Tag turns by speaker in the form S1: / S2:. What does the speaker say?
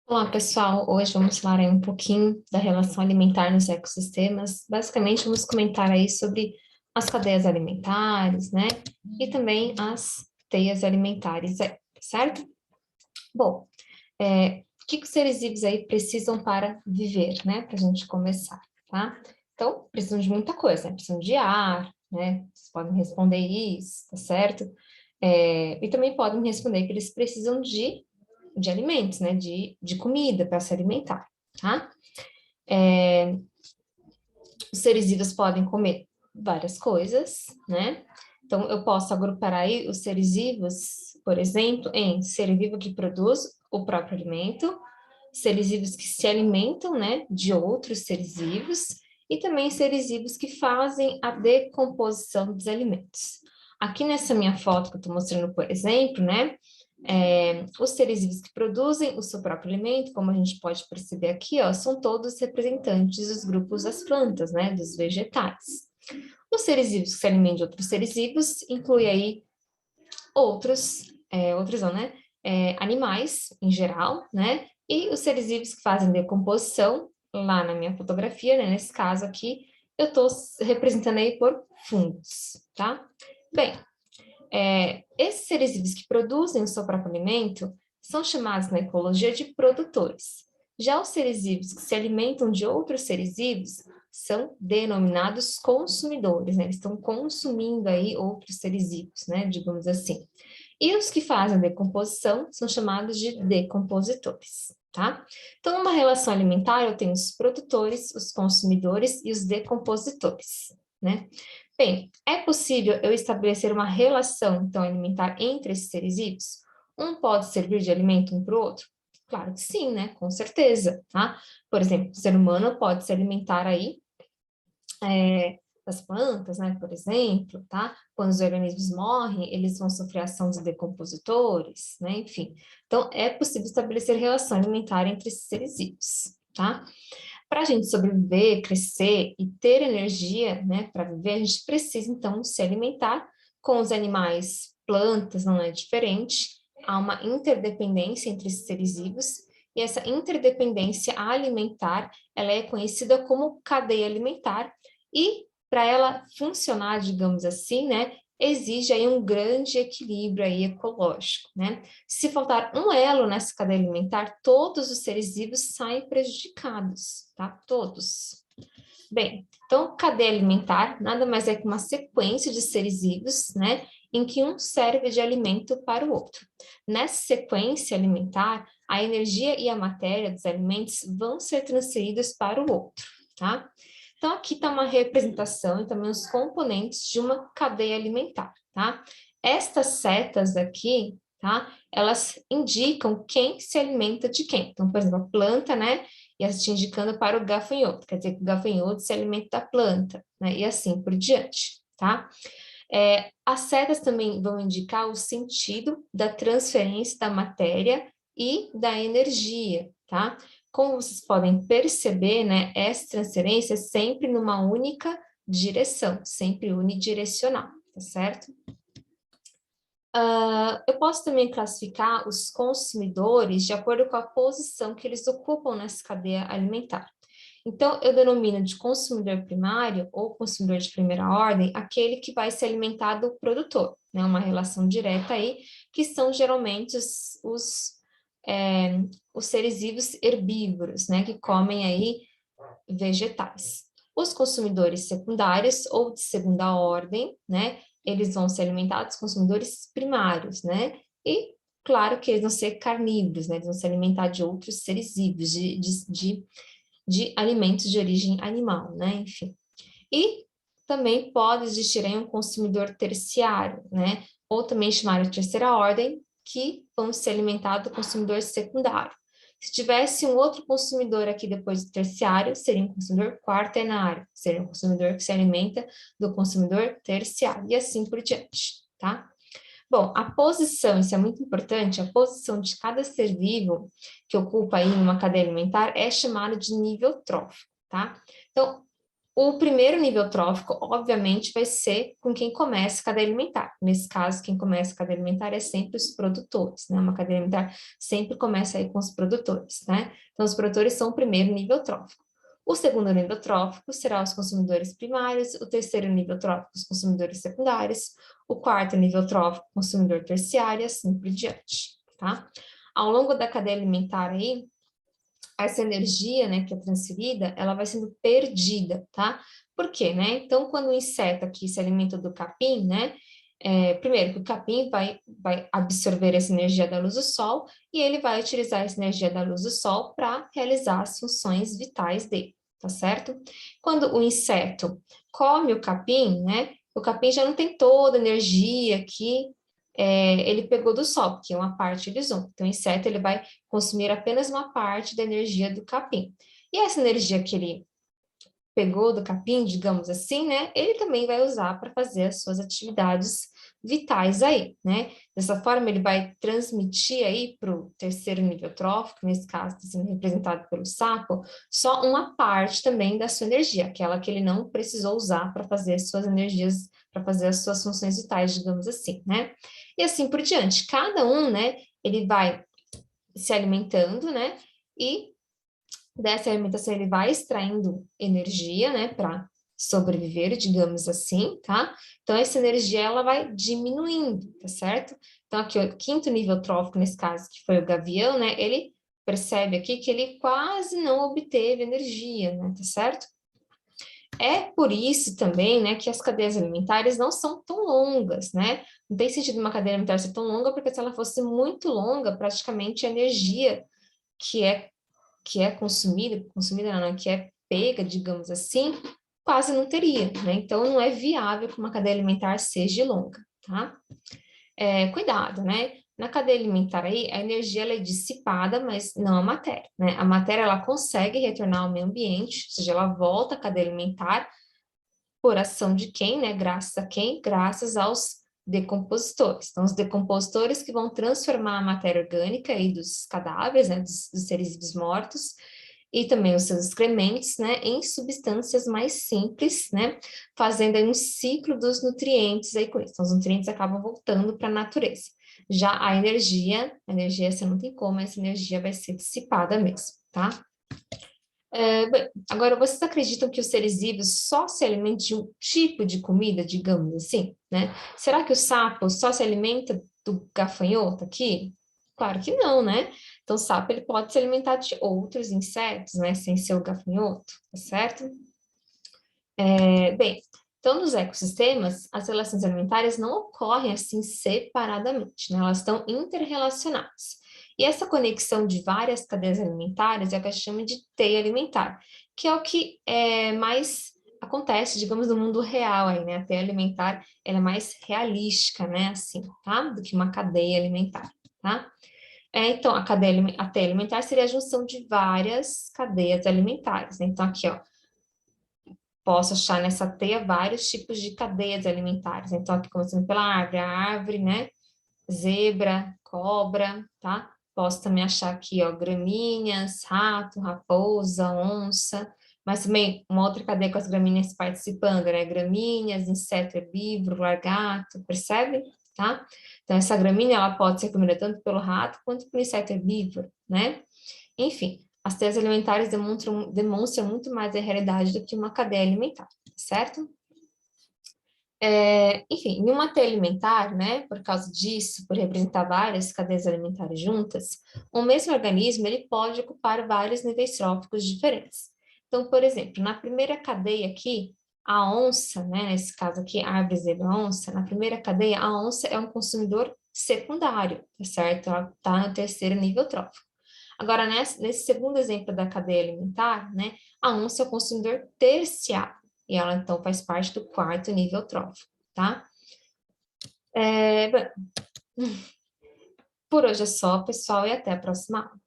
S1: Olá, pessoal. Hoje vamos falar aí um pouquinho da relação alimentar nos ecossistemas. Basicamente, vamos comentar aí sobre as cadeias alimentares, né? E também as teias alimentares, certo? Bom, o que os seres vivos aí precisam para viver, né? Para a gente começar, tá? Então, precisam de muita coisa, né? Precisam de ar, né? Vocês podem responder isso, tá certo? E também podem responder que eles precisam de alimentos, né? De comida para se alimentar, tá? Os seres vivos podem comer várias coisas, né? Então, eu posso agrupar aí os seres vivos, por exemplo, em ser vivo que produz o próprio alimento, seres vivos que se alimentam, né, de outros seres vivos, e também seres vivos que fazem a decomposição dos alimentos. Aqui nessa minha foto que eu estou mostrando, por exemplo, né, os seres vivos que produzem o seu próprio alimento, como a gente pode perceber aqui, ó, são todos representantes dos grupos das plantas, né, dos vegetais. Os seres vivos que se alimentam de outros seres vivos inclui aí outros não, né, animais em geral, né, e os seres vivos que fazem decomposição, lá na minha fotografia, né, nesse caso aqui, eu estou representando aí por fungos, tá? Bem, esses seres vivos que produzem o seu próprio alimento são chamados na ecologia de produtores. Já os seres vivos que se alimentam de outros seres vivos são denominados consumidores, né? Eles estão consumindo aí outros seres vivos, né? Digamos assim. E os que fazem a decomposição são chamados de decompositores, tá? Então, numa relação alimentar, eu tenho os produtores, os consumidores e os decompositores, né? Bem, é possível eu estabelecer uma relação, então, alimentar entre esses seres vivos? Um pode servir de alimento um para o outro? Claro que sim, né? Com certeza, tá? Por exemplo, o ser humano pode se alimentar aí das plantas, né, por exemplo, tá? Quando os organismos morrem, eles vão sofrer ação dos decompositores, né, enfim. Então, é possível estabelecer relação alimentar entre esses seres vivos, tá? Para a gente sobreviver, crescer e ter energia, né, para viver, a gente precisa, então, se alimentar com os animais, plantas, não é diferente, há uma interdependência entre esses seres vivos, e essa interdependência alimentar, ela é conhecida como cadeia alimentar, e para ela funcionar, digamos assim, né, exige aí um grande equilíbrio aí ecológico, né? Se faltar um elo nessa cadeia alimentar, todos os seres vivos saem prejudicados, tá? Todos. Bem, então, cadeia alimentar nada mais é que uma sequência de seres vivos, né, em que um serve de alimento para o outro. Nessa sequência alimentar, a energia e a matéria dos alimentos vão ser transferidos para o outro, tá? Então, aqui está uma representação e também os componentes de uma cadeia alimentar, tá? Estas setas aqui, tá? Elas indicam quem se alimenta de quem. Então, por exemplo, a planta, né? E te indicando para o gafanhoto, quer dizer que o gafanhoto se alimenta da planta, né? E assim por diante, tá? As setas também vão indicar o sentido da transferência da matéria e da energia, tá? Como vocês podem perceber, né, essa transferência é sempre numa única direção, sempre unidirecional, tá certo? Eu posso também classificar os consumidores de acordo com a posição que eles ocupam nessa cadeia alimentar. Então, eu denomino de consumidor primário ou consumidor de primeira ordem aquele que vai se alimentar do produtor, né? Uma relação direta aí, que são geralmente os seres vivos herbívoros, né? Que comem aí vegetais. Os consumidores secundários ou de segunda ordem, né? Eles vão ser alimentados consumidores primários, né? E claro que eles vão ser carnívoros, né? Eles vão se alimentar de outros seres vivos, de alimentos de origem animal, né? Enfim. E também pode existir aí um consumidor terciário, né? Ou também chamado de terceira ordem, que vão se alimentar do consumidor secundário. Se tivesse um outro consumidor aqui depois do terciário, seria um consumidor quaternário, seria um consumidor que se alimenta do consumidor terciário, e assim por diante, tá? Bom, a posição, isso é muito importante, a posição de cada ser vivo que ocupa aí uma cadeia alimentar é chamada de nível trófico, tá? Então, O primeiro nível trófico, obviamente, vai ser com quem começa a cadeia alimentar. Nesse caso, quem começa a cadeia alimentar é sempre os produtores, né? Uma cadeia alimentar sempre começa aí com os produtores, né? Então, os produtores são o primeiro nível trófico. O segundo nível trófico será os consumidores primários, o terceiro nível trófico, os consumidores secundários, o quarto nível trófico, consumidor terciário, e assim por diante, tá? Ao longo da cadeia alimentar aí, essa energia, né, que é transferida, ela vai sendo perdida, tá? Por quê, né? Então, quando o inseto aqui se alimenta do capim, né, primeiro que o capim vai absorver essa energia da luz do sol e ele vai utilizar essa energia da luz do sol para realizar as funções vitais dele, tá certo? Quando o inseto come o capim, né, o capim já não tem toda a energia que ele pegou do sol, porque uma parte ele usou. Então, o inseto ele vai consumir apenas uma parte da energia do capim. E essa energia que ele pegou do capim, digamos assim, né, ele também vai usar para fazer as suas atividades vitais aí, né? Dessa forma, ele vai transmitir aí para o terceiro nível trófico, nesse caso, está sendo representado pelo sapo, só uma parte também da sua energia, aquela que ele não precisou usar para fazer as suas energias, para fazer as suas funções vitais, digamos assim, né? E assim por diante. Cada um, né, ele vai se alimentando, né, e dessa alimentação ele vai extraindo energia, né, para sobreviver, digamos assim, tá? Então, essa energia, ela vai diminuindo, tá certo? Então, aqui, o quinto nível trófico, nesse caso, que foi o gavião, né, ele percebe aqui que ele quase não obteve energia, né, tá certo? É por isso também, né, que as cadeias alimentares não são tão longas, né? Não tem sentido uma cadeia alimentar ser tão longa, porque se ela fosse muito longa, praticamente a energia que é consumida não, né, que é pega, digamos assim, quase não teria, né? Então, não é viável que uma cadeia alimentar seja longa, tá? Cuidado, né? Na cadeia alimentar aí, a energia ela é dissipada, mas não a matéria, né? A matéria, ela consegue retornar ao meio ambiente, ou seja, ela volta à cadeia alimentar por ação de quem, né? Graças a quem? Graças aos decompositores. Então, os decompositores que vão transformar a matéria orgânica aí dos cadáveres, né? Dos seres vivos mortos, e também os seus excrementos, né, em substâncias mais simples, né, fazendo aí um ciclo dos nutrientes aí com isso. Então, os nutrientes acabam voltando para a natureza. Já a energia você não tem como, essa energia vai ser dissipada mesmo, tá? Bem, agora, vocês acreditam que os seres vivos só se alimentam de um tipo de comida, digamos assim, né? Será que o sapo só se alimenta do gafanhoto aqui? Claro que não, né? Então, o sapo ele pode se alimentar de outros insetos, né? Sem ser o gafanhoto, tá certo? Bem, então nos ecossistemas, as relações alimentares não ocorrem assim separadamente, né? Elas estão interrelacionadas. E essa conexão de várias cadeias alimentares é o que a gente chama de teia alimentar, que é o que mais acontece, digamos, no mundo real aí, né? A teia alimentar, ela é mais realística, né? Assim, tá? Do que uma cadeia alimentar, tá? Então, a teia alimentar seria a junção de várias cadeias alimentares, né? Então, aqui, ó, posso achar nessa teia vários tipos de cadeias alimentares. Então, aqui começando pela árvore, a árvore, né? Zebra, cobra, tá? Posso também achar aqui, ó, gramíneas, rato, raposa, onça, mas também uma outra cadeia com as gramíneas participando, né? Gramíneas, inseto herbívoro, lagarto, percebe? Tá? Então, essa gramínea, ela pode ser comida tanto pelo rato quanto pelo inseto herbívoro, né? Enfim, as teias alimentares demonstram muito mais a realidade do que uma cadeia alimentar, certo? Enfim, em uma teia alimentar, né, por causa disso, por representar várias cadeias alimentares juntas, o mesmo organismo ele pode ocupar vários níveis tróficos diferentes. Então, por exemplo, na primeira cadeia aqui, a onça, né, nesse caso aqui, árvore, zebra, onça, na primeira cadeia, a onça é um consumidor secundário, tá certo? Ela está no terceiro nível trófico. Agora, nesse segundo exemplo da cadeia alimentar, né, a onça é o consumidor terciário, e ela então faz parte do quarto nível trófico, tá? Bom, por hoje é só, pessoal, e até a próxima aula.